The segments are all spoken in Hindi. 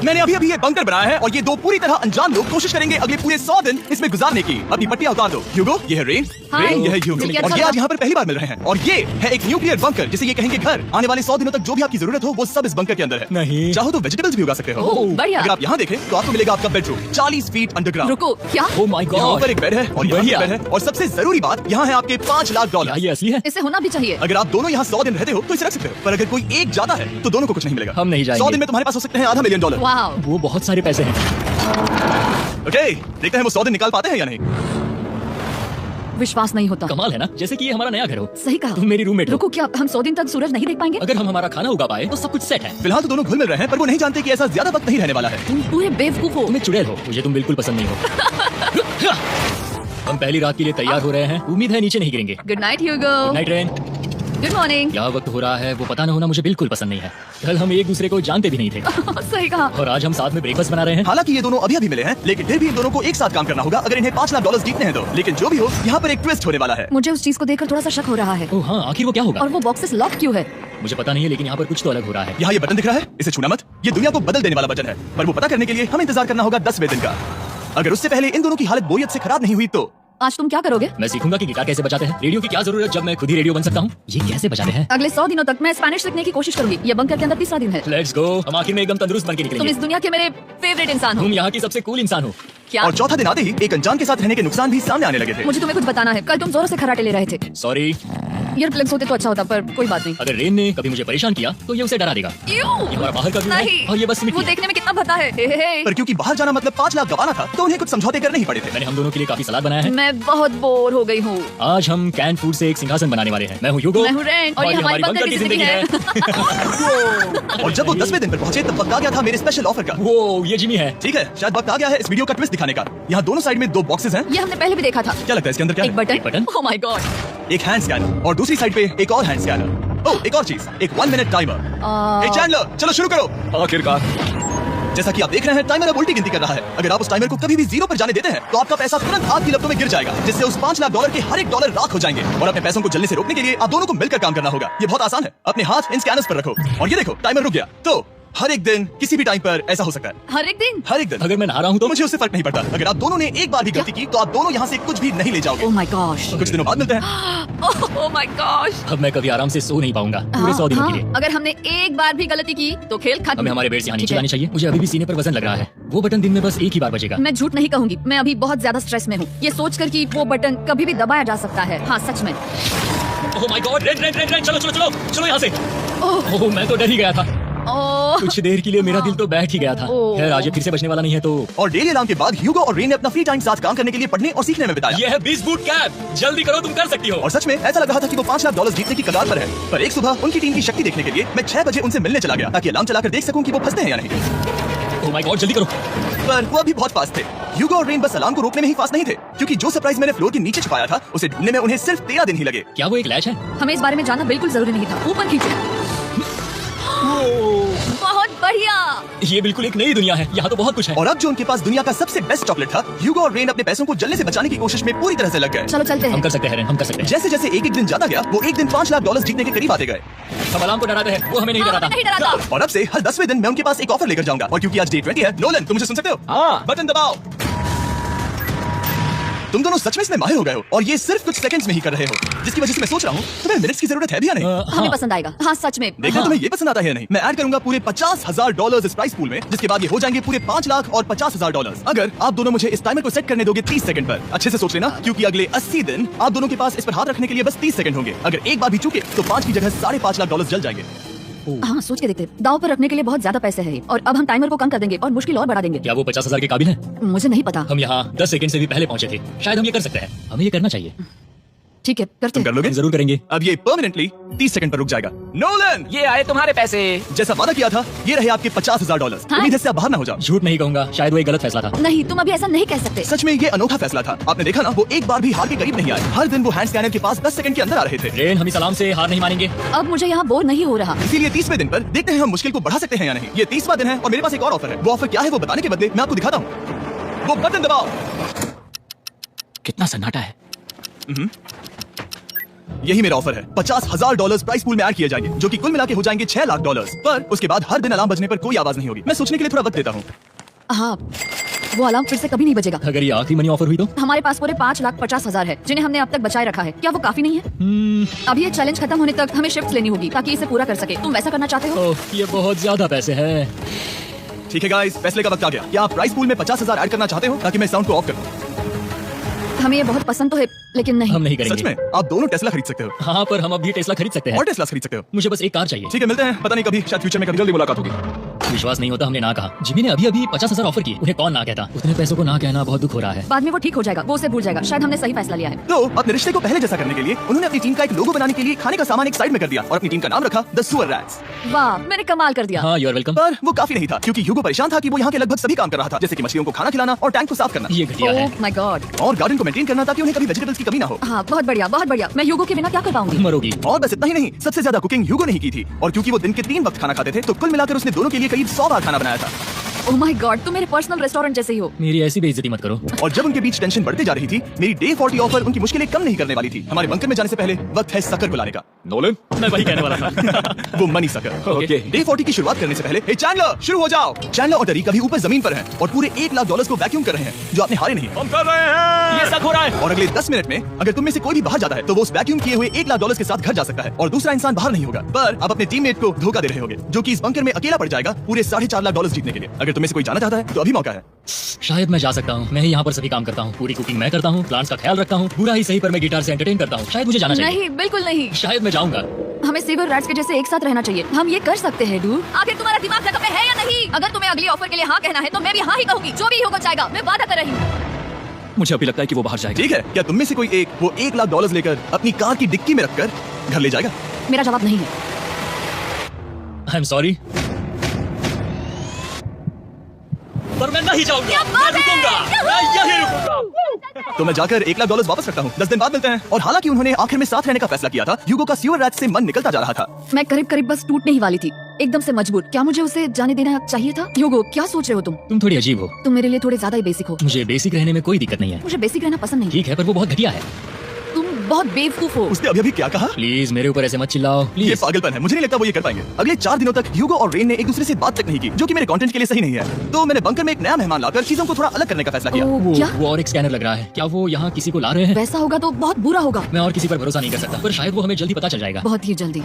मैंने अभी अभी ये बंकर बनाया है और ये दो पूरी तरह अनजान लोग कोशिश करेंगे अगले पूरे 100 दिन इसमें गुजारने की। अपनी पट्टियां उतार दो। ह्यूगो, ये है रेन, रेन ये है ह्यूगो, और ये आज यहाँ पर पहली बार मिल रहे हैं। और ये है एक न्यूक्लियर बंकर जिसे ये कहेंगे घर। आने वाले 100 दिनों तक जो भी आपकी जरूरत हो वो सब इस बंकर के अंदर है। नहीं, चाहो तो वेजिटेबल्स भी उगा सकते हो। अगर आप यहाँ देखें तो आपको मिलेगा आपका बेडरूम 40 फीट अंडरग्राउंड। रुको, क्या? ओह माय यहाँ गॉड, पर एक बेड है और यहाँ पर बेड है, और सबसे जरूरी बात यहाँ है आपके $5 लाख। ये असली है? इसे होना भी चाहिए। अगर आप दोनों यहाँ 100 दिन रहते हो तो इसे रख सकते हो, पर अगर कोई एक ज्यादा है तो दोनों को कुछ नहीं मिलेगा। हम नहीं जाएंगे। 100 दिन में तुम्हारे पास हो सकते हैं $500 मिलियन। वाह, वो बहुत सारे पैसे हैं। ओके, देखते हैं वो 100 दिन निकाल पाते हैं या नहीं। विश्वास नहीं होता। कमाल है ना, जैसे कि ये हमारा नया घर हो। सही कहा। तुम मेरी रूममेट हो। रुको, क्या हम 100 दिन तक सूरज नहीं देख पाएंगे? अगर हम हमारा खाना उगा पाए तो सब कुछ सेट है। फिलहाल तो दोनों घुल मिल रहे हैं, पर वो नहीं जानते कि ऐसा ज्यादा वक्त नहीं रहने वाला है। तुम पूरे बेवकूफ हो। तुम एक चुड़ैल हो, मुझे तुम बिल्कुल पसंद नहीं हो। हम पहली रात के लिए तैयार हो रहे हैं। उम्मीद है नीचे नहीं गिरेंगे। Good night Hugo. Night rain. Good morning. यहाँ वक्त हो रहा है वो पता न होना मुझे बिल्कुल पसंद नहीं है। कल हम एक दूसरे को जानते भी नहीं थे सही कहा। और आज हम साथ में ब्रेकफास्ट बना रहे हैं। हालांकि ये दोनों अभी अभी मिले हैं, लेकिन फिर भी इन दोनों को एक साथ काम करना होगा अगर इन्हें $5 लाख जीतने हैं तो। लेकिन जो भी हो, यहाँ पर एक ट्विस्ट होने वाला है। मुझे उस चीज को देखकर थोड़ा सा शक हो रहा है। ओह हाँ, आखिर वो क्या होगा? और वो बॉक्सेस लॉक क्यों है? मुझे पता नहीं है, लेकिन यहाँ पर कुछ तो अलग हो रहा है। यहाँ ये बटन दिख रहा है, इसे छूना मत। ये दुनिया को बदल देने वाला बटन है, पर वो पता करने के लिए हमें इंतजार करना होगा 10वें दिन का। अगर उससे पहले इन दोनों की हालत बोरियत से खराब नहीं हुई तो आज तुम क्या करोगे? मैं सीखूंगा कि गिटार कैसे बजाते हैं। रेडियो की क्या जरूरत जब मैं खुद ही रेडियो बन सकता हूँ। ये कैसे बजाते हैं? अगले 100 दिनों तक मैं स्पेनिश सीखने की कोशिश करूंगी। ये बंकर के अंदर 30वां दिन है। Let's go. हम आखिर में एकदम तंदुरुस्त बन के तुम निकलेंगे। इस दुनिया के मेरे फेवरेट इंसान हो। तुम यहाँ की सबसे कूल इंसान हो। क्या? और चौथा दिन आते ही एक अनजान के साथ रहने के नुकसान भी सामने आने लगे थे। मुझे तुम्हें कुछ बताना है। कल तुम जोरों से खर्राटे ले रहे थे। सॉरी। ईयर प्लग्स होते तो अच्छा होता, पर कोई बात नहीं। अगर रेन ने कभी मुझे परेशान किया तो ये उसे डरा देगा। ये हमारा बाहर का व्यू है नहीं, और ये बस वो मिट्टी है। देखने में कितना भद्दा है। हे हे। पर क्योंकि बाहर जाना मतलब 5 लाख गवाना था, तो उन्हें कुछ समझौते करने ही पड़े थे। मैंने हम दोनों के लिए काफी सलाद बनाया है। मैं बहुत बोर हो गई हूँ। आज हम कैन फूड से एक सिंहासन बनाने वाले हैं। मैं हूँ ह्यूगो। मैं हूँ रेन, और ये हमारी बंकर की जिंदगी है। और जब वो 10वें दिन पर पहुंचे तब वक्त आ गया था मेरे स्पेशल ऑफर का। वो ये जिमी है। ठीक है, शायद वक्त आ गया है इस वीडियो का ट्विस्ट दिखाने का। यहाँ दोनों साइड में 2 बॉक्सेस हैं। ये हमने पहले भी देखा था। क्या लगता है इसके अंदर क्या एक है? एक button. Button. Oh my God. एक हैंड स्कैनर और दूसरी साइड पे एक और हैंड स्कैनर। ओह, एक और चीज, एक 1 मिनट टाइमर। हे चैंडलर, चलो शुरू करो। आखिरकार। जैसा कि आप देख रहे हैं, टाइमर अब उल्टी गिनती कर रहा है। अगर आप उस टाइमर को कभी भी 0 पर जाने देते हैं तो आपका पैसा तुरंत आपकी लपटों में गिर जाएगा, जिससे उस $5 लाख के हर एक डॉलर राख हो जाएंगे। और अपने पैसों को जलने से रोकने के लिए आप दोनों को मिलकर काम करना होगा। ये बहुत आसान है। अपने हाथ इन स्कैनर्स पर रखो और ये देखो, टाइमर रुक गया। तो हर एक दिन किसी भी टाइम पर ऐसा हो सकता है। हर एक दिन? हर एक दिन। अगर मैं नहा रहा हूँ तो तो मुझे उससे फर्क नहीं पड़ता। अगर आप दोनों ने एक बार भी गलती की तो आप दोनों यहाँ से कुछ भी नहीं ले जाओगे। Oh my gosh. कुछ दिनों बाद मिलते हैं। Oh my gosh. अब मैं कभी आराम से सो नहीं पाऊंगा पूरे 100 दिनों के लिए। अगर हमने एक बार भी गलती की तो खेल खत्म। हमें हमारे बेड से यहाँ नीचे ठीक है। लानी चाहिए। मुझे अभी भी सीने पर वजन लग रहा है। वो बटन दिन में बस एक ही बार बजेगा। मैं झूठ नहीं कहूंगी, मैं अभी बहुत ज्यादा स्ट्रेस में हूँ। ये सोचकर कि वो बटन कभी भी दबाया जा सकता है। हाँ, सच में। ओह my God, rain rain rain rain, चलो चलो चलो चलो यहाँ से। ओह मैं तो डर ही गया था। ओह, कुछ देर के लिए मेरा दिल तो बैठ ही गया था। ओह। खैर आज ये फिर से बचने वाला नहीं है तो। और डेली अलार्म के बाद ह्यूगो और रेन ने अपना फ्री टाइम साथ काम करने के लिए पढ़ने और सीखने में बिताया। ये है 20 बूट कैप। जल्दी करो, तुम कर सकती हो। और सच में ऐसा लग रहा था कि वो $5 लाख जीतने की कगार पर है। पर एक सुबह उनकी टीम की शक्ति देखने के लिए मैं 6 बजे उनसे मिलने चला गया, ताकि अलार्म चलाकर देख सकूं कि वो फंसते हैं या नहीं। ओह माय गॉड, जल्दी करो। पर वो अभी बहुत फास्ट थे। ह्यूगो और रेन बस अलार्म को रोकने में ही फास्ट नहीं थे, क्योंकि जो सरप्राइज मैंने फ्लोर के नीचे छुपाया था उसे ढूंढने में उन्हें सिर्फ 13 दिन ही लगे। क्या वो एक लैच है? हमें इस बारे में जानना बिल्कुल जरूरी नहीं था। ऊपर खींचो। बहुत बढ़िया। ये बिल्कुल एक नई दुनिया है। यहाँ तो बहुत कुछ है। और अब जो उनके पास दुनिया का सबसे बेस्ट चॉकलेट था, ह्यूगो और रेन अपने पैसों को जलने से बचाने की कोशिश में पूरी तरह से लग गए। चलो चलते हम हैं। कर सकते हैं रेन, हम कर सकते हैं। जैसे जैसे एक एक दिन जाता गया, वो एक दिन $5 लाख जीतने के करीब आते गए। हम अलार्म को डराते हैं, वो हमें नहीं हाँ, डराता। नहीं डराता। और अब से हर 10वें दिन मैं उनके पास एक ऑफर लेकर जाऊंगा। और क्योंकि आज डे 20 है, नोलन तुम मुझे सुन सकते हो? हाँ। बटन दबाओ। तुम दोनों सच में इसमें माहिर हो गए हो, और ये सिर्फ कुछ सेकंड्स में ही कर रहे हो, जिसकी वजह से मैं सोच रहा हूँ तुम्हें मिनट्स की जरूरत है भी या नहीं। हमें पसंद आएगा। हाँ, सच में। देखना तुम्हें ये पसंद आता है या नहीं। मैं ऐड करूंगा पूरे $50,000 इस प्राइस पूल में, जिसके बाद ये हो जाएंगे पूरे $5 लाख और $50,000 अगर आप दोनों मुझे इस टाइमर को सेट करने दोगे 30 सेकंड पर। अच्छे से सोच लेना, क्योंकि अगले 80 दिन आप दोनों के पास इस पर हाथ रखने के लिए बस 30 सेकंड होंगे। अगर एक बार भी चूके तो 5 की जगह $5.5 लाख जल जाएंगे। हाँ, सोच के देखते। दाव पर रखने के लिए बहुत ज्यादा पैसे हैं, और अब हम टाइमर को कम कर देंगे और मुश्किल और बढ़ा देंगे। क्या वो 50,000 के काबिल है? मुझे नहीं पता। हम यहाँ 10 सेकंड से भी पहले पहुँचे थे। शायद हम ये कर सकते हैं। हमें ये करना चाहिए। ठीक है, करते तुम कर हैं। लोगे? हम जरूर करेंगे। अब ये परमानेंटली 30 सेकंड पर रुक जाएगा। नोलन, ये आए तुम्हारे पैसे। जैसा वादा किया था, ये रहे आपके $50,000। हाँ। उम्मीद है इससे आप बाहर ना हो जाओ। झूठ नहीं कहूंगा, शायद वो एक गलत फैसला था। नहीं, तुम अभी ऐसा नहीं कह सकते। सच में ये अनोखा फैसला था। आपने देखा ना, वो एक बार भी हार के करीब नहीं आए। हर दिन वो हैंड स्कैनर के पास 10 सेकंड के अंदर आ रहे थे। रेन, हम इस अलार्म से हार नहीं मानेंगे। अब मुझे यहाँ बोर नहीं हो रहा। इसीलिए 30वें दिन पर देखते हैं हम मुश्किल को बढ़ा सकते हैं या नहीं। ये 30वां दिन है और मेरे पास एक और ऑफर है। वो ऑफर क्या है वो बताने के बदले मैं आपको दिखाता हूँ। वो बटन दबाओ। कितना सन्नाटा है। यही मेरा ऑफर है। $50,000 प्राइस पूल में ऐड किए जाएंगे, जो कि कुल मिला के हो जाएंगे $6 लाख। पर उसके बाद हर दिन अलार्म बजने पर कोई आवाज नहीं होगी। मैं सोचने के लिए थोड़ा वक्त देता हूँ। हाँ, वो अलार्म फिर से कभी नहीं बजेगा। अगर ये आखिरी मनी ऑफर हुई तो? हमारे पास पूरे 5,50,000 है, जिन्हें हमने अब तक बचाए रखा है। क्या वो काफी नहीं है? अभी ये चैलेंज खत्म होने तक हमें शिफ्ट लेनी होगी ताकि इसे पूरा कर सके। तुम वैसा करना चाहते हो? ओह, ये बहुत ज्यादा पैसे हैं। ठीक है गाइस, फैसले का वक्त आ गया। क्या आप प्राइस पूल में 50,000 ऐड करना चाहते हो ताकि मैं साउंड को ऑफ कर दूं? हमें ये बहुत पसंद तो है, लेकिन नहीं। हम नहीं करेंगे। सच में? आप दोनों टेस्ला खरीद सकते हो हाँ, पर हम अब भी टेस्ला खरीद सकते हैं। और टेस्ला खरीद सकते हो। मुझे बस एक कार चाहिए। ठीक है, मिलते हैं। पता नहीं कभी, शायद फ्यूचर में कभी जल्दी मुलाकात होगी। विश्वास नहीं होता, हमने ना कहा। जिमी ने अभी अभी 50,000 ऑफर किए। उन्हें कौन ना कहता? उतने पैसों को ना कहना बहुत दुख हो रहा है। बाद में वो ठीक हो जाएगा, वो उसे भूल जाएगा। शायद हमने सही फैसला लिया है। तो अपने रिश्ते को पहले जैसा करने के लिए उन्होंने अपनी टीम का एक लोगो बनाने के लिए खाने का सामान एक साइड में कर दिया और अपनी टीम का नाम रखा द सुअर रैट्स। वाह, मैंने कमाल कर दिया। हाँ, यू आर वेलकम। पर वो काफी नहीं था, क्योंकि ह्यूगो परेशान था कि वो यहाँ के लगभग सभी काम कर रहा था, जैसे कि मछलियों को खाना खिलाना और टैंक को साफ करना। ये घटिया है। ओह माय गॉड। और गार्डन को मेंटेन करना ताकि उन्हें कभी वेजिटेबल्स की कमी ना हो। हाँ, बहुत बढ़िया, बहुत बढ़िया। मैं ह्यूगो के बिना क्या कर पाऊंगी? मरोगी। और बस इतना ही नहीं, सबसे ज्यादा कुकिंग ह्यूगो ने ही की थी। और क्योंकि वो दिन के 3 वक्त खाना खाते थे, तो कुल मिलाकर उसने दोनों के लिए करीब 100 बार खाना बनाया था। ओह माय गॉड, तुम मेरे पर्सनल रेस्टोरेंट जैसे ही हो। मेरी ऐसी बेइज्जती मत करो। और जब उनके बीच टेंशन बढ़ती जा रही थी, मेरी डे 40 ऑफर उनकी मुश्किलें कम नहीं करने वाली थी। हमारे बंकर में जाने से पहले वक्त है सकर बुलाने का। नोलन, मैं वही कहने वाला था। वो मनी सकर। ओके। डे 40 की शुरुआत करने से पहले, हे चैंडलर, शुरू हो जाओ। चैंडलर और टरी कभी ऊपर जमीन पर हैं और पूरे $1 लाख को वैक्यूम कर रहे हैं, जो आपने हारे नहीं। हम कर रहे हैं। ये सब हो रहा है। और अगले 10 मिनट में अगर तुम में से कोई भी बाहर जाता है, तो वो उस वैक्यूम किए हुए $1 लाख के साथ घर जा सकता है और दूसरा इंसान बाहर नहीं होगा। पर आप अपने टीममेट को धोखा दे रहे होगे, जो कि इस बंकर में अकेला पड़ जाएगा पूरे $4.5 लाख जीतने के लिए। अगर तुम में से कोई जाना चाहता है, तो अभी मौका है। शायद मैं जा सकता हूँ। मैं ही यहाँ पर सभी काम करता हूँ। पूरी कुकिंग मैं करता हूँ, प्लांट्स का ख्याल रखता हूँ। पूरा ही सही, पर मैं गिटार से एंटरटेन करता हूँ। शायद मुझे जाना चाहिए। नहीं, बिल्कुल नहीं। शायद मैं जाऊंगा। हमें सीवर रैट्स के जैसे एक साथ रहना चाहिए। हम ये कर सकते हैं डूड। आखिर तुम्हारा दिमाग जगह पे है या नहीं? अगर तुम्हें अगली ऑफर के लिए हाँ कहना है, तो मैं भी हाँ ही कहूंगी। जो भी होगा जाएगा, मैं वादा कर रही हूँ। मुझे अभी लगता है कि वो बाहर जाएगा। ठीक है, क्या तुम में से कोई एक वो $1 लाख लेकर अपनी कार की डिक्की में रखकर घर ले जाएगा? मेरा जवाब नहीं है। आई एम सॉरी, पर मैं नहीं जाऊंगा। मैं रुकूंगा। मैं यहीं रुकूंगा। तो मैं जाकर $1 लाख वापस रखता हूँ। 10 दिन बाद मिलते हैं। और हालांकि उन्होंने आखिर में साथ रहने का फैसला किया था, ह्यूगो का सीवर रैट से मन निकलता जा रहा था। मैं करीब करीब बस टूटने ही वाली थी, एकदम से मजबूर। क्या मुझे उसे जाने देना चाहिए था? ह्यूगो, क्या सोच रहे हो तुम? तुम थोड़ी अजीब हो। तुम मेरे लिए थोड़े ज्यादा ही बेसिक हो। मुझे बेसिक रहने में कोई दिक्कत नहीं है। मुझे बेसिक रहना पसंद नहीं। ठीक है, पर वो बहुत घटिया है। तुम बहुत बेवकूफ हो। उसने अभी क्या कहा? प्लीज मेरे ऊपर ऐसे मत चिल्लाओ। ये प्लीज। पागलपन है। मुझे नहीं लगता वो ये कर पाएंगे। अगले 4 दिनों तक ह्यूगो और रेन ने एक दूसरे से बात तक नहीं की, जो कि मेरे कंटेंट के लिए सही नहीं है। तो मैंने बंकर में एक नया मेहमान लाकर चीजों को थोड़ा अलग करने का फैसला किया। ओह, क्या? वो और एक स्कैनर लग रहा है। क्या वो यहाँ किसी को ला रहे हैं? वैसा होगा तो बहुत बुरा होगा। मैं और किसी पर भरोसा नहीं कर सकता, पर शायद वो हमें जल्दी पता चल जाएगा। बहुत ही जल्दी।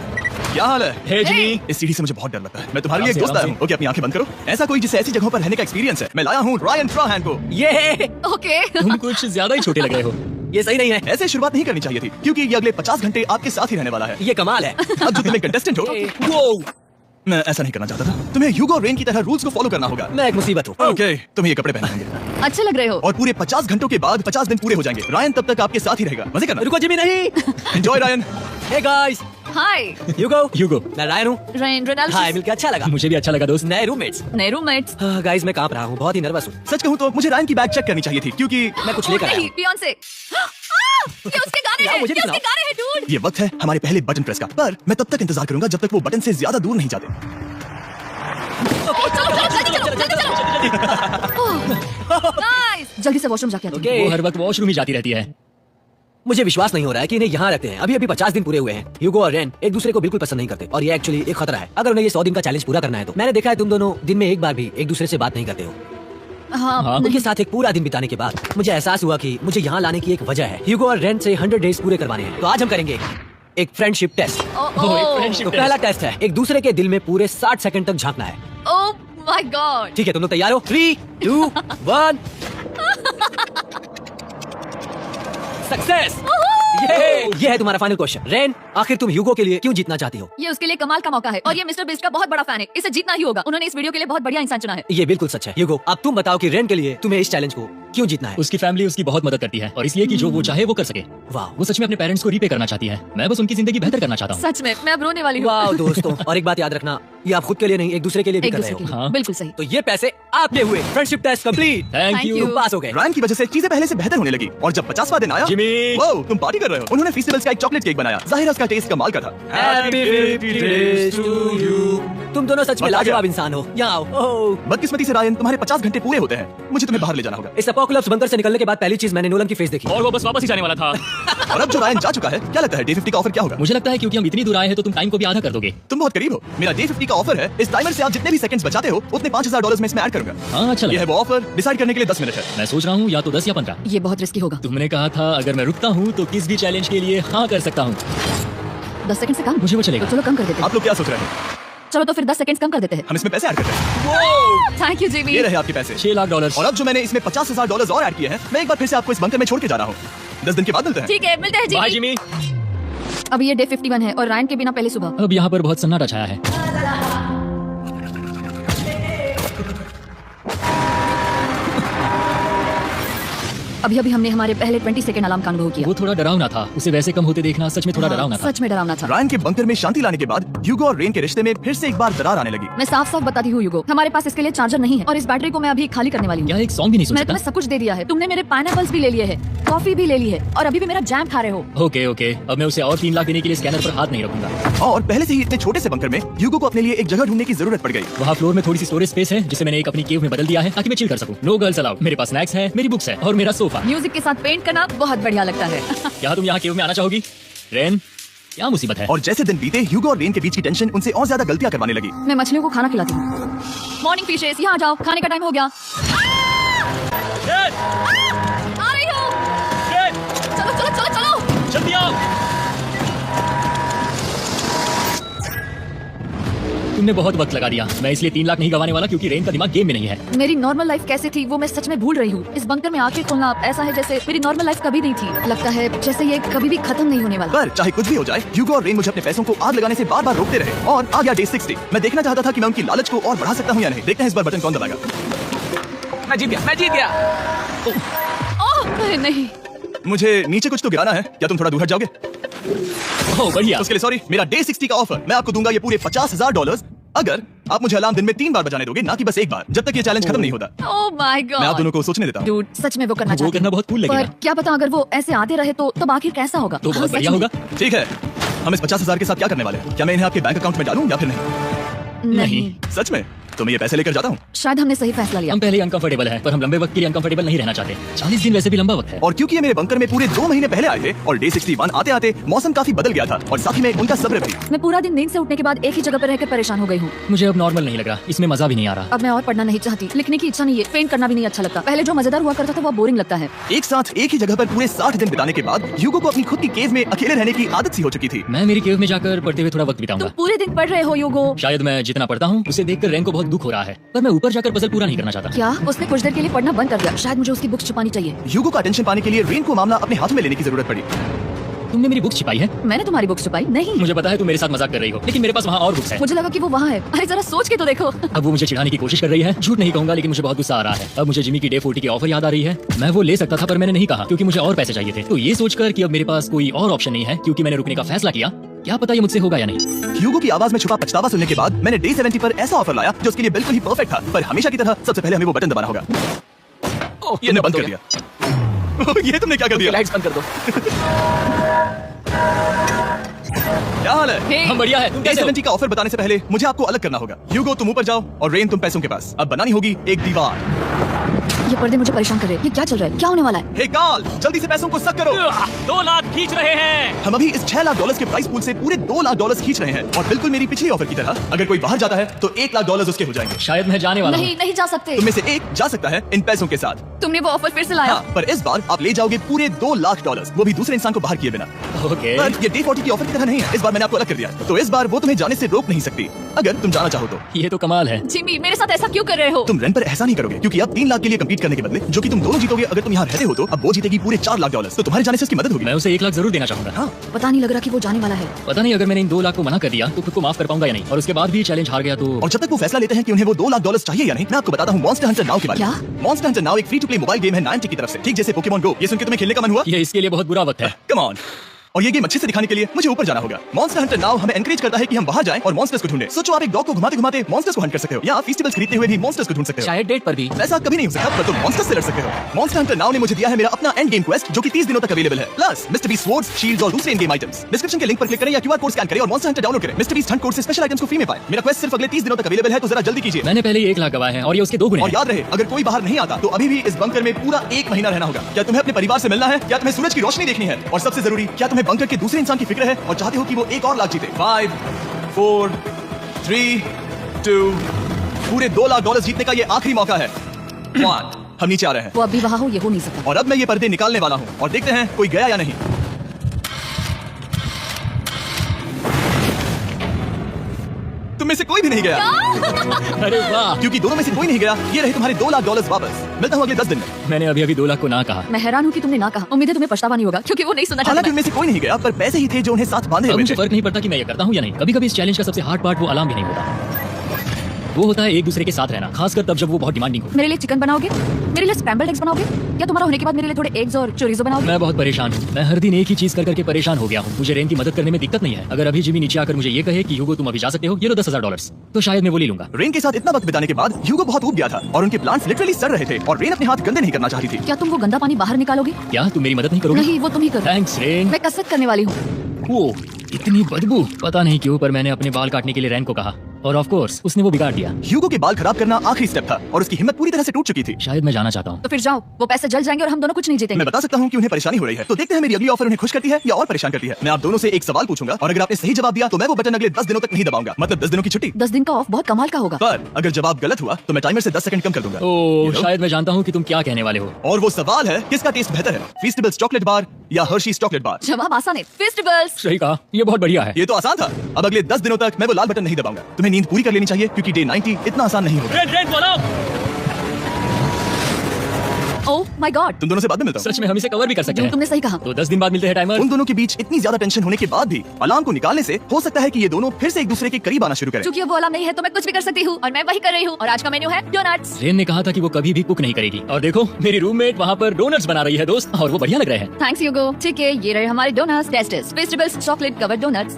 क्या हाल है? हे जिमी। इस सीढ़ी से मुझे बहुत डर लगता है। मैं तुम्हारे लिए एक आराम दोस्त से, आया हूँ। ओके, अपनी आंखें बंद करो। ऐसा कोई जिसे ऐसी जगहों पर रहने का एक्सपीरियंस है, मैं लाया हूँ रायन ट्राहैन को। ये ओके। तुम कुछ ज्यादा ही छोटे लग रहे हो। ये सही नहीं है। ऐसे शुरुआत नहीं करनी चाहिए थी, क्योंकि ये अगले 50 घंटे आपके साथ ही रहने वाला है। ये कमाल है। अब जो तुम एक कंटेस्टेंट हो, वो मैं ऐसा नहीं करना चाहता था। तुम्हें ह्यूगो और रेन की तरह रूल्स को फॉलो करना होगा। मैं एक मुसीबत हूँ। ओके, तुम्हें ये कपड़े पहनाएंगे अच्छे लग रहे हो। और पूरे 50 घंटों के बाद 50 दिन पूरे हो जाएंगे। रायन तब तक आपके साथ ही रहेगा। मजे करना। रुको जिमी, नहीं। Enjoy Ryan. हे गाइस, हाय ह्यूगो। ह्यूगो। मैं रायन हूँ। रेन, हाय, मिलकर अच्छा लगा। मुझे भी अच्छा लगा दोस्त। नए रूममेट्स। नए रूममेट्स। गाइस, मैं कांप रहा हूँ, बहुत ही नर्वस हूँ। सच कहूँ तो मुझे रायन की बैग चेक करनी चाहिए थी, क्योंकि मैं कुछ लेकर आया नहीं, हूँ। बियॉन्से। ये उसके गाने यार, हैं। मुझे ये भी उसके गाने हैं डूड। ये वक्त है हमारे पहले बटन प्रेस का। पर मैं तब तक इंतजार करूंगा जब तक वो बटन से ज्यादा दूर नहीं जाते। नाइस। जल्दी से वॉशरूम जाके आते हैं। ओके। वो हर वक्त वॉशरूम ही जाती रहती है। मुझे विश्वास नहीं हो रहा है कि इन्हें यहाँ रखते हैं। अभी 50 दिन पूरे हुए हैं। ह्यूगो और रेन एक दूसरे को बिल्कुल पसंद नहीं करते और ये एक्चुअली एक खतरा है। अगर उन्हें ये 100 दिन का चैलेंज पूरा करना है तो। मैंने देखा है तुम दोनों दिन में एक बार भी एक दूसरे से बात नहीं करते हो। हाँ, हाँ। उनके साथ एक पूरा दिन बिताने के बाद मुझे एहसास हुआ कि मुझे यहाँ लाने की एक वजह है। ह्यूगो और रेन से 100 डेज पूरे करवाने हैं। तो आज हम करेंगे एक फ्रेंडशिप टेस्ट। ओह, friendship तो पहला टेस्ट है एक दूसरे के दिल में पूरे 60 सेकंड तक झांकना है। ओह माय गॉड। ठीक है, तुम लोग तैयार हो? 3, 2, 1। सक्सेस। ये है तुम्हारा फाइनल क्वेश्चन। रेन, आखिर तुम ह्यूगो के लिए क्यों जीतना चाहती हो? ये उसके लिए कमाल का मौका है और ये मिस्टर बीस्ट का बहुत बड़ा फैन है। इसे जीतना ही होगा। उन्होंने इस वीडियो के लिए बहुत बढ़िया इंसान चुना है। ये बिल्कुल सच है। ह्यूगो, अब तुम बताओ कि रेन के लिए तुम्हें इस चैलेंज को क्यों जीतना है? उसकी फैमिली उसकी बहुत मदद करती है और इसलिए कि जो वो चाहे वो कर सके। वाह, वो सच में अपने पेरेंट्स को रीपे करना चाहती है। मैं बस उनकी जिंदगी बेहतर करना चाहता हूँ। सच में मैं अब रोने वाली हूँ। वाह दोस्तों, और एक बात याद रखना, ये आप खुद के लिए नहीं, एक दूसरे के लिए भी एक कर रहे दूसरे हो। के लिए। हाँ। बिल्कुल सही। तो ये पैसे आपने हुए friendship test complete. Thank Thank you. you। तुम पास हो गए। रैन की वजह से चीजें पहले से बेहतर होने लगी और जब 50वां दिन आया जिमी। वो तुम पार्टी कर रहे हो। उन्होंने फेस्टिवल्स का एक चॉकलेट केक बनाया, जाहिर है उसका टेस्ट कमाल का था। Happy birthday to you। तुम दोनों सच में मजा आ लाजवाब गया। इंसान हो। यहाँ आओ। ओह। बदकिस्मती से रायन, तुम्हारे 50 घंटे पूरे होते हैं, मुझे तुम्हें बाहर ले जाना होगा। इस अपोकलिप्स बंकर से निकलने के बाद पहली चीज मैंने नोलन की फेस देखी। और वो बस वापस ही जाने वाला था। और अब जो रायन जा चुका है, क्या लगता है डे 50 का ऑफर क्या होगा? मुझे लगता है क्योंकि हम इतनी दूर आए हैं तो तुम टाइम को भी आधा कर दोगे। तुम बहुत करीब हो। मेरा डे 50 का ऑफर है, इस टाइमर से आप जितने भी सेकंड्स बचाते हो उतने $5000 में इसमें ऐड करूंगा। हाँ अच्छा ये लगा। है वो ऑफर, डिसाइड करने के लिए 10 मिनट है। मैं सोच रहा हूँ या तो 10 या 15। ये बहुत रिस्की होगा। तुमने कहा था अगर मैं रुकता हूँ तो किस भी चैलेंज के लिए हाँ कर सकता हूँ। 10 सेकंड से कम? मुझे वो चलेगा। तो चलो कम कर देते हैं। आप लोग क्या सोच रहे हैं? चलो तो फिर 10 सेकंड कम कर देते हैं। हम इसमें पैसे ऐड करते हैं। Thank you Jimmy. ये रहे आपके पैसे। $6 लाख। और अब जो मैंने इसमें $50,000 और ऐड किए हैं, मैं एक बार फिर से आपको इस बंकर में छोड़ के जा रहा हूँ। 10 दिन के बाद मिलते हैं। ठीक है, मिलते हैं बाय जिमी। जिमी। अब ये डे 51 है और रायन के बिना पहले सुबह। अब यहाँ पर बहुत सन्नाटा छाया है। अभी अभी हमने हमारे पहले 20 सेकंड अलार्म का अनुभव किया। वो थोड़ा डरावना था, उसे वैसे कम होते देखना सच में थोड़ा डरावना था। सच में डरावना था। रायन के बंकर में शांति लाने के बाद ह्यूगो और रेन के रिश्ते में फिर से एक बार दरार आने लगी। मैं साफ साफ बताती हूँ युगो, हमारे पास इसके लिए चार्जर नहीं है और इस बैटरी को मैं अभी खाली करने वाली हूँ। क्या एक सॉन्ग भी नहीं सुन मैंने तुम्हें सकता? सब कुछ दे दिया है। तुमने मेरे पाइनएप्पल्स भी ले लिए हैं, कॉफी भी ले ली है और अभी भी मेरा जैम खा रहे हो। ओके ओके, अब मैं उसे और 3 लाख देने के लिए स्कैनर पर हाथ नहीं रखूंगा। और पहले से ही इतने छोटे से बंकर में ह्यूगो को अपने लिए एक जगह ढूंढने की जरूरत पड़ गई। वहाँ फ्लोर में थोड़ी सी स्टोरेज स्पेस है जिसे मैंने एक अपनी केव में बदल दिया है ताकि मैं चिल कर सकूं। No girls allowed. मेरे पास स्नैक्स है, मेरी बुक्स है और मेरा सोफा। म्यूजिक के साथ पेंट करना बहुत बढ़िया लगता है। क्या तुम यहाँ केव में आना चाहोगी? रेन, क्या मुसीबत है? और जैसे दिन बीते, ह्यूगो और रेन के बीच की टेंशन उनसे और ज्यादा गलतियां करवाने लगी। मैं मछलियों को खाना खिलाती हूँ। मॉर्निंग फिशेस, यहाँ आ जाओ, खाने का टाइम हो गया। आ रही हूँ। चलो चलो चलो चलो। जल्दी आओ। तुमने बहुत वक्त लगा दिया। मैं इसलिए 3 लाख नहीं गवाने वाला क्योंकि रेन का दिमाग गेम में नहीं है। मेरी नॉर्मल लाइफ कैसे थी वो मैं सच में भूल रही हूँ। इस बंकर में आके खोलना ऐसा है जैसे मेरी नॉर्मल लाइफ कभी नहीं थी। लगता है जैसे ये कभी भी खत्म नहीं होने वाला। पर चाहे कुछ भी हो जाए, ह्यूगो और रेन मुझे अपने पैसों को आग लगाने से बार बार रोकते रहे। और आ गया डे 60। मैं देखना चाहता था कि मैं उनकी लालच को और बढ़ा सकता हूँ या नहीं। देखते हैं इस बार बटन कौन दबाएगा। मैं जीत गया, मैं जीत गया। ओह नहीं। मुझे नीचे कुछ तो गिराना है, क्या तुम थोड़ा दूर हट जाओगे? ओह बढ़िया। उसके लिए सॉरी। मेरा डे 60 का ऑफर, मैं आपको दूंगा ये पूरे $50,000 अगर आप मुझे अलार्म दिन में 3 बार बजाने दोगे, ना कि बस एक बार, जब तक ये चैलेंज खत्म नहीं होता। ओह माय मैं आप गॉड। दोनों को सोचने देता हूँ। डूड, सच में वो करना वो चाहती करना हूँ। बहुत कूल लगेगा। पर क्या पता अगर वो ऐसे आते रहे तो तब आखिर कैसा होगा? तो हाँ, बहुत सच बढ़िया में। होगा। ठीक है, हम इस 50,000 के साथ क्या करने वाले हैं? क्या मैं इन्हें आपके बैंक अकाउंट में डालूं या फिर नहीं? नहीं। सच में? तो मैं ये पैसे लेकर जाता हूँ। शायद हमने सही फैसला लिया। हम पहले अनकंफर्टेबल हैं, पर हम लंबे वक्त के लिए अनकंफर्टेबल नहीं रहना चाहते। 40 दिन वैसे भी लंबा वक्त है। और क्योंकि ये मेरे बंकर में पूरे 2 महीने पहले आए थे और डे 61 आते आते मौसम काफी बदल गया था और साथ ही में उनका सब्र भी। मैं पूरा दिन नींद से उठने के बाद एक ही जगह पर रहकर परेशान हो गई हूँ। मुझे अब नॉर्मल नहीं लग रहा, इसमें मजा भी नहीं आ रहा। अब मैं और पढ़ना नहीं चाहती, लिखने की इच्छा नहीं है, पेंट करना भी नहीं अच्छा लगता। पहले जो मजेदार हुआ करता था वो बोरिंग लगता है। एक साथ एक ही जगह पर पूरे 60 दिन बिताने के बाद ह्यूगो को अपनी खुद की केव में अकेले रहने की आदत सी हो चुकी थी। मैं मेरी केव में जाकर पढ़ते हुए थोड़ा वक्त तुम बिताऊंगा। पूरे दिन पढ़ रहे हो योगो। शायद मैं जितना पढ़ता हूँ उसे देखकर रैन को बहुत दुख हो रहा है, पर मैं ऊपर जाकर पजल पूरा नहीं करना चाहता। क्या उसने कुछ देर के लिए पढ़ना बंद कर दिया? शायद मुझे उसकी बुक्स छुपानी चाहिए। ह्यूगो का अटेंशन पाने के लिए रेन को मामला अपने हाथों में लेने की जरूरत पड़ी। तुमने मेरी बुक्स छिपाई है? मैंने तुम्हारी बुक्स छुपाई नहीं। मुझे पता है तुम मेरे साथ मजाक कर रही हो, लेकिन मेरे पास वहाँ और बुक्स है। मुझे लगा कि वो वहाँ है। अरे जरा सोच के तो देखो। अब वो मुझे चिढ़ाने की कोशिश कर रही है। झूठ नहीं कहूंगा, लेकिन मुझे बहुत गुस्सा आ रहा है। अब मुझे जिमी की डे 40 की ऑफर याद आ रही है। मैं वो ले सकता था पर मैंने नहीं कहा क्योंकि मुझे और पैसे चाहिए थे। तो ये सोचकर कि अब मेरे पास कोई और ऑप्शन नहीं है क्योंकि मैंने रुकने का फैसला किया, क्या पता ये मुझसे होगा या नहीं। ह्यूगो की आवाज में छुपा पछतावा सुनने के बाद मैंने डे 70 पर ऐसा ऑफर लाया जो उसके लिए बिल्कुल ही परफेक्ट था। पर हमेशा की तरह सबसे पहले हमें वो बटन दबाना होगा। ये ने बंद कर दिया। ये तुमने क्या कर दिया? लाइट्स बंद कर दो। क्या हाल है? Hey, हम बढ़िया है, तुम डे कैसे हो? 70 का ऑफर बताने से पहले मुझे आपको अलग करना होगा। ह्यूगो तुम ऊपर जाओ और रेन तुम पैसों के पास। अब बनानी होगी एक दीवार। ये पर्दे मुझे परेशान कर रहे हैं। ये क्या चल रहा है? क्या होने वाला है? हे कार्ल, जल्दी से पैसों को सक करो। 2 लाख खींच रहे हैं। हम अभी इस $6 लाख के प्राइस पूल से पूरे $2 लाख खींच रहे हैं और बिल्कुल मेरी पिछली ऑफर की तरह अगर कोई बाहर जाता है तो $1 लाख उसके हो जाएंगे। शायद मैं जाने वाला हूँ। नहीं, नहीं जा सकते। तुम में से एक जा सकता है इन पैसों के साथ। तुमने वो ऑफर फिर से लाया। हाँ, पर इस बार आप ले जाओगे पूरे $2 लाख, वो भी दूसरे इंसान को बाहर किए बिना। ओके। पर ये डे 40 की ऑफर की तरह नहीं है। इस बार मैंने आपको अलग कर दिया, तो इस बार वो तुम्हें जाने से रोक नहीं सकती अगर तुम जाना चाहो तो। ये तो कमाल है। जिमी, मेरे साथ ऐसा क्यों कर रहे हो? तुम रेन पर ऐसा नहीं करोगे क्योंकि अब 3 लाख के लिए कम्पीट करने के बदले जो कि तुम दोनों जीतोगे अगर तुम यहाँ रहते हो तो अब वो जीतेगी पूरे $4 लाख। तो तुम्हारे जाने से उसकी मदद होगी। मैं उसे 1 लाख जरूर देना चाहूंगा। हाँ, पता नहीं लग रहा कि वो जाने वाला है। पता नहीं अगर मैंने इन 2 लाख को मना कर दिया तो खुद को माफ कर पाऊंगा या नहीं, और उसके बाद भी चैलेंज हार गया तो। और जब तक वो फैसला लेते हैं कि उन्हें वो $2 लाख चाहिए या नहीं, मैं आपको बताता हूँ मॉन्स्टर हंटर नाउ के बारे में। क्या? मॉन्स्टर हंटर नाउ एक free to play mobile game है 90 की तरफ से, ठीक जैसे पोकेमॉन गो। ये सुन के तुम्हें खेलने का मन हुआ? ये इसके लिए बहुत बुरा वक्त है। कम ऑन, और ये गेम अच्छे से दिखाने के लिए मुझे ऊपर जाना होगा। मॉन्स्टर हंटर नाउ हमें एनकरेज करता है कि हम वहां जाएं और मॉन्स्टर्स को ढूंढें। सोचो आप एक डॉग को घुमाते घुमाते मॉन्स्टर्स को हंट कर सकते हो, या फेस्टिवल्स खरीदते हुए भी मॉन्स्टर्स को ढूंढ सकते हो। शायद डेट पर भी। ऐसा कभी नहीं हो सकता, पर तुम मॉन्स्टर्स से लड़ सकते हो। मॉन्स्टर हंटर नाउ ने मुझे दिया है मेरा अपना एंड गेम क्वेस्ट, जो कि 30 दिनों तक अवेलेबल है, plus mister beast swords, shields और दूसरे इन गेम आइटम्स। डिस्क्रिप्शन के लिंक पर क्लिक करें या क्यूआर कोड स्कैन करें और मॉन्स्टर हंटर डाउनलोड करें। मिस्टर बीस्ट हंट कोड से स्पेशल आइटम्स को फ्री में पाएं। मेरा क्वेस्ट सिर्फ अगले 30 दिनों तक अवेलेबल है, तो जरा जल्दी कीजिए। मैंने पहले ही 1 लाख गवाए हैं और ये उसके 2 गुने और हैं। याद रहे, अगर कोई बाहर नहीं आता तो अभी भी इस बंकर में पूरा 1 महीना रहना होगा। क्या तुम्हें अपने परिवार से मिलना है, क्या तुम्हें सूरज की रोशनी देखनी है, और सबसे जरूरी, क्या तुम्हें बंकर के दूसरे इंसान की फिक्र है और चाहते हो कि वो एक और लाख जीते। 5 4 3 2 पूरे $2 लाख जीतने का ये आखिरी मौका है। 1 हम नीचे आ रहे हैं वो अभी वहाँ हो, ये हो नहीं सकता। और अब मैं ये पर्दे निकालने वाला हूँ और देखते हैं कोई गया या नहीं। तुम में से कोई भी नहीं गया। अरे वाह, क्योंकि दोनों में से कोई नहीं गया। ये रहे तुम्हारे $2 लाख वापस। मिलता हूँ अगले 10 दिन में। मैंने अभी 2 लाख को ना कहा। मैं हैरान हूँ कि तुमने ना कहा। उम्मीद है तुम्हें पछतावा नहीं होगा, क्योंकि वो नहीं सुनना हालांकि चाहता। उनमें से कोई नहीं गया, पर पैसे ही थे जो उन्हें साथ बांधे अब हुए मुझे थे। फर्क नहीं पड़ता कि मैं ये करता हूँ या नहीं। कभी कभी इस चैलेंज का सबसे हार्ड पार्ट वो अलार्म भी नहीं होता, वो होता है एक दूसरे के साथ रहना, खासकर तब जब वो बहुत डिमांडिंग हो। मेरे लिए चिकन बनाओगे? मेरे लिए स्क्रैम्बल्ड एग्स बनाओगे? या तुम्हारा होने के बाद मेरे लिए थोड़े एग्स और चोरिजो बनाओगे? मैं बहुत परेशान हूँ। मैं हर दिन एक ही चीज कर करके परेशान हो गया हूँ। मुझे रेन की मदद करने में दिक्कत नहीं है। अगर अभी जिमी नीचे आकर मुझे ये कहे कि ह्यूगो तुम अभी जा सकते हो, ये लो $10,000, तो शायद मैं वो ले लूंगा। रेन के साथ इतना वक्त बिताने के बाद ह्यूगो बहुत ऊब गया था और उनके प्लांट्स लिटरली सड़ रहे थे और रेन अपने हाथ गंदे नहीं करना चाहती थी। क्या तुम वो गंदा पानी बाहर निकालोगे? क्या तुम मेरी मदद नहीं करोगे? नहीं, वो तुम ही करो। Thanks rain. मैं कसरत करने वाली हूँ। वो इतनी बदबू, पता नहीं क्यों, पर मैंने अपने बाल काटने के लिए रैन को कहा और ऑफ कोर्स उसने वो बिगाड़ दिया। ह्यूगो के बाल खराब करना आखिरी स्टेप था और उसकी हिम्मत पूरी तरह से टूट चुकी थी। शायद मैं जाना चाहता हूँ। तो फिर जाओ, वो पैसे जल जाएंगे और हम दोनों कुछ नहीं जीतेंगे। मैं बता सकता हूँ कि उन्हें परेशानी हो रही है, तो देखते हैं मेरी अगली ऑफर उन्हें खुश करती है या और परेशान करती है। मैं आप दोनों से एक सवाल पूछूंगा और अगर आपने सही जवाब दिया तो मैं वो बटन अगले 10 दिनों तक नहीं दबाऊंगा, मतलब 10 दिनों की छुट्टी। 10 दिन का ऑफ बहुत कमाल का होगा। पर अगर जवाब गलत हुआ तो मैं टाइमर से 10 सेकंड कम कर दूंगा। ओह, You know? शायद मैं जानता हूँ कि तुम क्या कहने वाले हो। और वो सवाल है, किसका टेस्ट बेहतर है, फेस्टिवल्स चॉकलेट बार या हर्शीज चॉकलेट बार? जवाब आसान है, फेस्टिवल्स। सही कहा, ये बहुत बढ़िया है। ये तो आसान था। अब अगले 10 दिनों तक मैं वो लाल बटन नहीं दबाऊंगा। तुम्हें नींद पूरी कर लेनी चाहिए क्योंकि डे 90 इतना आसान नहीं होगा। ओह माय गॉड, तुम दोनों से बाद में मिलता हूँ। सच में हम इसे कवर भी कर सकते जो हैं। तुमने सही कहा। तो 10 दिन बाद मिलते हैं टाइमर। उन दोनों के बीच इतनी ज्यादा टेंशन होने के बाद भी अलार्म को निकालने से हो सकता है कि ये दोनों फिर से एक दूसरे के करीब आना शुरू करें। क्योंकि अब वो अलार्म नहीं है तो मैं कुछ भी कर सकती हूँ और मैं वही कर रही हूँ। और आज का मेन्यू है डोनट्स। रेन ने कहा था कि वो कभी भी कुक नहीं करेगी और देखो मेरी रूममेट वहाँ पर डोनट्स बना रही है दोस्त, और वो बढ़िया लग रहे हैं। Thanks Hugo. ठीक है, ये रहे हमारे डोनट्स। टेस्टेस festivals chocolate covered donuts.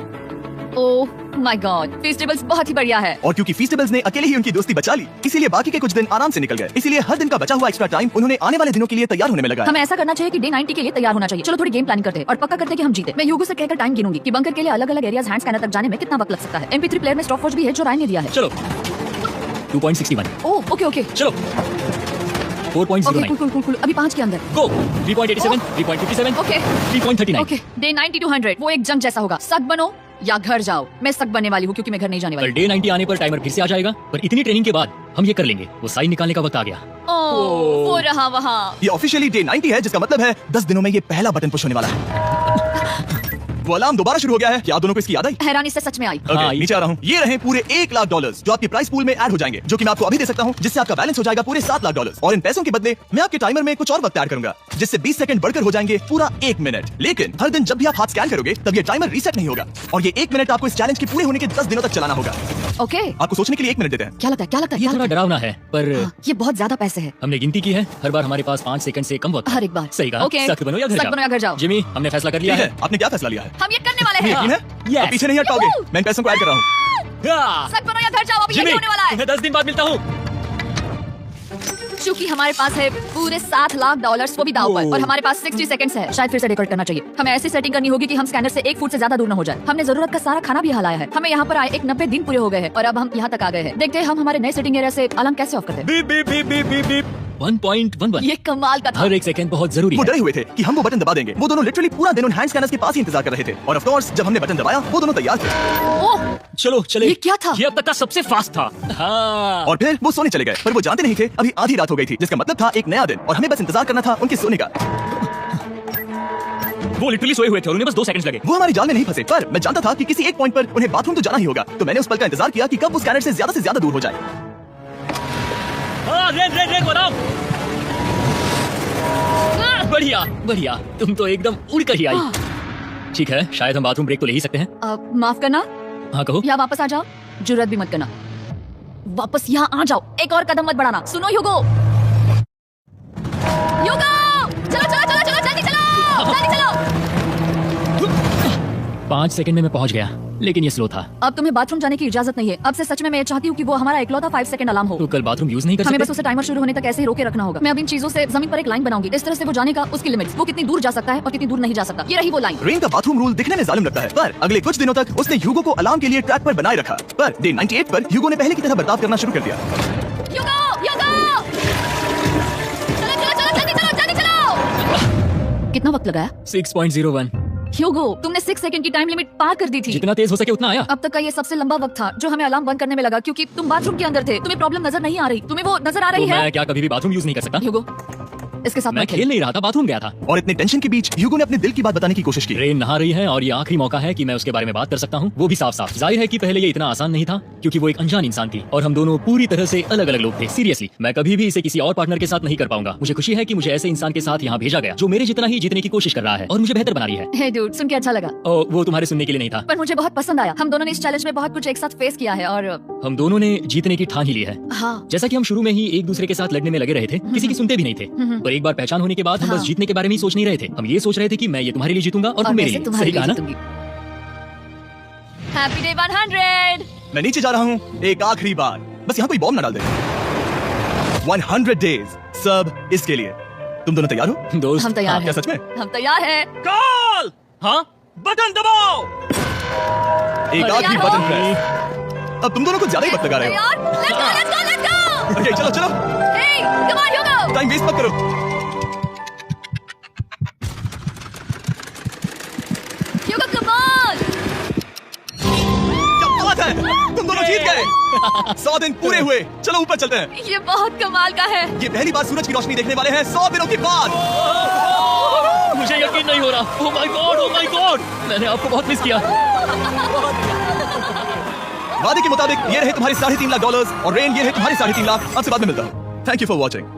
Oh my god, festivals बहुत ही बढ़िया है। और क्योंकि फेस्टिवल्स ने अकेले ही उनकी दोस्ती बचा ली, इसीलिए बाकी के कुछ दिन आराम से निकल गए। इसीलिए हर दिन का बचा हुआ एक्स्ट्रा टाइम उन्होंने आने वाले दिनों के लिए तैयार होने में लगाया। हमें ऐसा करना चाहिए कि डे 90 के लिए तैयार होना चाहिए। चलो थोड़ी गेम प्लानिंग करते हैं और पक्का करते हैं कि हम जीते। मैं ह्यूगो से कहकर टाइम गिनूंगी कि बंकर के लिए अलग अलग एरियाज हैंड स्कैनर तक जाने में कितना वक्त लग सकता है। MP3 प्लेयर में स्टॉपवॉच भी है जो रायन ने दिया है। चलो 2.61। ओह ओके ओके चलो ओके 4.09। Cool cool. अभी 5 के अंदर। गो 3.87, 3.57, ओके 3.39। ओके। डे 90 to 100 वो एक जंग जैसा होगा। सक बनो या घर जाओ। मैं सक बनने वाली हूँ क्योंकि मैं घर नहीं जाने पर वाली। डे 90 आने पर टाइमर फिर से आ जाएगा, पर इतनी ट्रेनिंग के बाद हम ये कर लेंगे। वो साइन निकालने का वक्त आ गया। ओह वो रहा वहाँ। ये ऑफिशियली डे 90 है, जिसका मतलब है 10 दिनों में ये पहला बटन पुश होने वाला है। वो अलार्म दोबारा शुरू हो गया है। क्या आप दोनों को इसकी याद आई? हैरानी से सच में आई। हाँ, नीचे आ रहा हूँ। ये रहे पूरे $1 लाख जो आपके प्राइस पूल में ऐड हो जाएंगे, जो कि मैं आपको अभी दे सकता हूँ, जिससे आपका बैलेंस हो जाएगा पूरे $7 लाख। और इन पैसों के बदले मैं आपके टाइमर में कुछ और वक्त ऐड करूंगा, जिससे 20 सेकंड बढ़कर हो जाएंगे पूरा 1 मिनट। लेकिन हर दिन जब भी आप हाथ स्कैन करोगे तब ये टाइमर रीसेट नहीं होगा और ये 1 मिनट आपको इस चैलेंज के पूरे होने के 10 दिनों तक चलाना होगा। ओके, आपको सोचने के लिए 1 मिनट देते हैं। क्या लगता है क्या लगता है ये क्या थोड़ा लगता डरावना है, पर है? हाँ, ये बहुत ज्यादा पैसे है हमने गिनती की है। हर बार हमारे पास 5 सेकंड से कम वक्त है। हर एक बार। सही कहा। ओके, सख्त बनो या सख्त बनो या घर जाओ। जिमी, हमने फैसला कर लिया ठीक है। है, आपने क्या फैसला लिया है? हम ये करने वाले हैं। यकीन है? Yes. अब पीछे नहीं हट पाओगे। Woohoo! मैं इन पैसों को ऐड कर रहा हूँ। हाँ। सक बनो या घर जाओ। अभी जिमी, यही होने वाला है। तुम्हें 10 दिन बाद मिलता हूँ। क्योंकि हमारे पास है पूरे $7 लाख, वो भी दाव पर, ओह। और हमारे पास 60 सेकंड्स है। शायद फिर से डेकोरेट करना चाहिए। हमें ऐसी सेटिंग करनी होगी कि हम स्कैनर से 1 फुट से ज्यादा दूर न हो जाए। हमने जरूरत का सारा खाना भी यहाँ लाया है। हमें यहाँ पर आए एक 90 दिन पूरे हो गए हैं और अब हम यहाँ तक आ गए हैं। देखते हैं हम हमारे नए सेटिंग एरिया से अलार्म कैसे ऑफ करते हैं। Beep beep beep beep beep beep. 1.11। ये कमाल का था। हर एक सेकंड बहुत जरूरी वो है। डरे हुए थे कि हम वो बटन दबा देंगे। वो दोनों लिटरली पूरा दिन उन हैंड स्कैनर्स के पास ही इंतजार कर रहे थे और ऑफ कोर्स जब हमने बटन दबाया वो दोनों तैयार थे ओह चलो चले। ये क्या था? ये अब तक का सबसे फास्ट था। हाँ। और फिर वो सोने चले गए। पर वो जानते नहीं थे अभी आधी रात हो गई थी, जिसका मतलब था एक नया दिन और हमें बस इंतजार करना था उनके सोने का। वो लिटरली सोए हुए थे और उन्हें बस 2 सेकंड्स लगे। वो हमारी जाल में नहीं फंसे, पर मैं जानता था कि किसी एक पॉइंट पर उन्हें बाथरूम तो जाना ही होगा, तो मैंने उस पल का इंतजार किया कि कब वो स्कैनर से ज्यादा दूर हो जाए। हाँ, रेड रेड रेड बनाओ। बढ़िया बढ़िया, तुम तो एकदम उड़ कर ही आई। ठीक है, शायद हम बाथरूम ब्रेक तो ले ही सकते हैं। माफ करना, हाँ कहो। यहाँ वापस आ जाओ। जुर्रत भी मत करना, वापस यहाँ आ जाओ। एक और कदम मत बढ़ाना। सुनो ह्यूगो, ह्यूगो, चलो चलो चलो चलो, जल्दी चलो, जल्दी चलो। 5 सेकंड में मैं पहुंच गया, लेकिन ये स्लो था। अब तुम्हें बाथरूम जाने की इजाजत नहीं है। अब से सच में मैं ये चाहती हूँ कि वो हमारा इकलौता 5 सेकंड अलार्म हो। तो कल बाथरूम यूज नहीं कर हमें बस सकते? उसे टाइमर शुरू होने तक ऐसे ही रोके रखना होगा। मैं अब इन चीजों से जमीन पर एक लाइन बनाऊंगी, इस तरह से वो जाने का, उसकी लिमिट्स, वो कितनी दूर जा सकता है और कितनी दूर नहीं जा सकता। ये रही वो लाइन। रेन का बाथरूम रूल दिखने में जालिम लगता है, पर अगले कुछ दिनों तक उसने ह्यूगो को अलार्म के लिए ट्रैक पर बनाए रखा। पर डे 98 पर ह्यूगो ने पहले की तरह बर्ताव करना शुरू कर दिया। ह्यूगो, ह्यूगो! चलो, चलो, चलो, जल्दी चलो, जल्दी चलो! कितना वक्त लगाया? 6.01। ह्यूगो, तुमने 6 सेकंड की टाइम लिमिट पार कर दी थी। जितना तेज हो सके उतना आया। अब तक का ये सबसे लंबा वक्त था जो हमें अलार्म बंद करने में लगा, क्योंकि तुम बाथरूम के अंदर थे। तुम्हें प्रॉब्लम नजर नहीं आ रही, तुम्हें वो नजर आ तो रही है? मैं क्या कभी भी बाथरूम यूज नहीं कर सकता? ह्यूगो, इसके साथ मैं मत खेल नहीं रहा था, बाथरूम गया था। और इतने टेंशन के बीच ह्यूगो ने अपने दिल की बात बताने की कोशिश की। रेन नहा रही है और ये आखिरी मौका है कि मैं उसके बारे में बात कर सकता हूँ, वो भी साफ साफ। जाहिर है कि पहले ये इतना आसान नहीं था, क्योंकि वो एक अनजान इंसान थी और हम दोनों पूरी तरह से अलग अलग लोग थे। सीरियसली, मैं कभी भी इसे किसी और पार्टनर के साथ नहीं कर पाऊंगा। मुझे खुशी है कि मुझे ऐसे इंसान के साथ यहाँ भेजा गया जो मेरे जितना ही जीतने की कोशिश कर रहा है और मुझे बेहतर बना रही है। हे डूड, सुन के अच्छा लगा, और वो तुम्हारे सुनने के लिए नहीं था। पर मुझे बहुत पसंद आया। हम दोनों ने इस चैलेंज में बहुत कुछ एक साथ फेस किया है और हम दोनों ने जीतने की ठान ही ली है। हाँ, जैसा कि हम शुरू में ही एक दूसरे के साथ लड़ने में लगे रहे थे, किसी की सुनते भी नहीं थे। पर एक बार पहचान होने के बाद हम हाँ। बस जीतने के बारे में ही सोच नहीं रहे थे। हम ये सोच रहे थे कि मैं ये तुम्हारे लिए जीतूंगा और तुम मेरे वैसे लिए। तुम्हारे सही लिए कहा ना? जीतूंगी। Happy day 100। मैं नीचे जा रहा हूँ एक आखिरी बार, बस यहाँ कोई बॉम्ब ना डाल दे। 100 डेज, सब इसके लिए। तुम दोनों तैयार हो? दोस्त, हम तैयार क्या हैं। सच में? हम तैयार हैं। कॉल! हाँ, बटन दबाओ। एक अरे आखिरी यार, बटन प्रेस। अब तुम दोनों कुछ ज्यादा ही वक्त लगा रहे हो। तैयार? Let's go, let's go, let's go! Okay, चलो चलो, Hey, come on, Hugo! Time waste मत करो। Hugo, come on! क्या बात है, तुम दोनों जीत गए। 100 दिन पूरे हुए। चलो ऊपर चलते हैं। ये बहुत कमाल का है। ये पहली बार सूरज की रोशनी देखने वाले हैं 100 दिनों के बाद। मुझे यकीन नहीं हो रहा। ओह my God, oh my God, मैंने आपको बहुत मिस किया। वादे के मुताबिक ये रहे तुम्हारे $3.5 लाख और रेन ये रहे तुम्हारे $3.5 लाख। आपसे बाद में मिलता हूँ। Thank you for watching.